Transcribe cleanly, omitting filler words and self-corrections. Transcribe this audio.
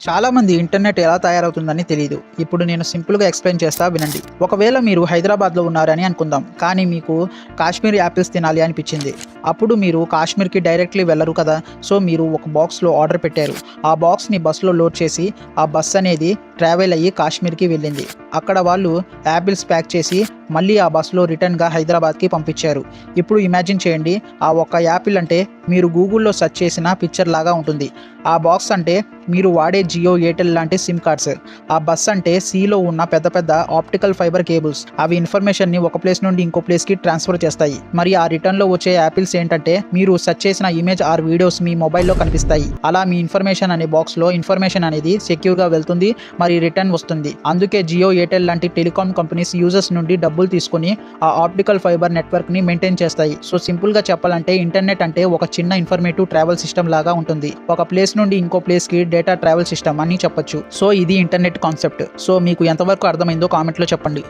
చాలామంది ఇంటర్నెట్ ఎలా తయారవుతుందని తెలియదు. ఇప్పుడు నేను సింపుల్గా ఎక్స్ప్లెయిన్ చేస్తా వినండి. ఒకవేళ మీరు హైదరాబాద్లో ఉన్నారని అనుకుందాం, కానీ మీకు కాశ్మీరీ యాపిల్స్ తినాలి అనిపించింది. అప్పుడు మీరు కాశ్మీర్కి డైరెక్ట్లీ వెళ్ళరు కదా. సో మీరు ఒక బాక్స్లో ఆర్డర్ పెట్టారు. ఆ బాక్స్ని బస్సులో లోడ్ చేసి ఆ బస్ అనేది ట్రావెల్ అయ్యి కాశ్మీర్కి వెళ్ళింది. అక్కడ వాళ్ళు యాపిల్స్ ప్యాక్ చేసి మళ్ళీ ఆ బస్సులో రిటర్న్గా హైదరాబాద్కి పంపించారు. ఇప్పుడు ఇమాజిన్ చేయండి, ఆ ఒక్క యాపిల్ అంటే మీరు గూగుల్లో సెర్చ్ చేసిన పిక్చర్ లాగా ఉంటుంది. ఆ బాక్స్ అంటే మీరు వాడే జియో, ఎయిర్టెల్ లాంటి సిమ్ కార్డ్స్. ఆ బస్ అంటే సీలో ఉన్న పెద్ద పెద్ద ఆప్టికల్ ఫైబర్ కేబుల్స్. అవి ఇన్ఫర్మేషన్ని ఒక ప్లేస్ నుండి ఇంకో ప్లేస్కి ట్రాన్స్ఫర్ చేస్తాయి. మరి ఆ రిటర్న్లో వచ్చే యాపిల్స్ ఏంటంటే మీరు సెర్చ్ చేసిన ఇమేజ్ ఆర్ వీడియోస్ మీ మొబైల్లో కనిపిస్తాయి. అలా మీ ఇన్ఫర్మేషన్ అనే బాక్స్లో ఇన్ఫర్మేషన్ అనేది సెక్యూర్గా వెళ్తుంది, మరి రిటర్న్ వస్తుంది. అందుకే జియో, ఎయిర్టెల్ లాంటి టెలికాం కంపెనీస్ యూజర్స్ నుండి డబ్బులు తీసుకుని ఆ ఆప్టికల్ ఫైబర్ నెట్వర్క్ని మెయింటైన్ చేస్తాయి. సో సింపుల్గా చెప్పాలంటే ఇంటర్నెట్ అంటే ఒక చిన్న ఇన్ఫర్మేటివ్ ట్రావెల్ సిస్టమ్ లాగా ఉంటుంది. ఒక ప్లేస్ నుండి ఇంకో ప్లేస్కి డేటా ట్రావెల్ సిస్టమ్ అని చెప్పొచ్చు. సో ఇది ఇంటర్నెట్ కాన్సెప్ట్. సో మీకు ఎంతవరకు అర్థమైందో కామెంట్లో చెప్పండి.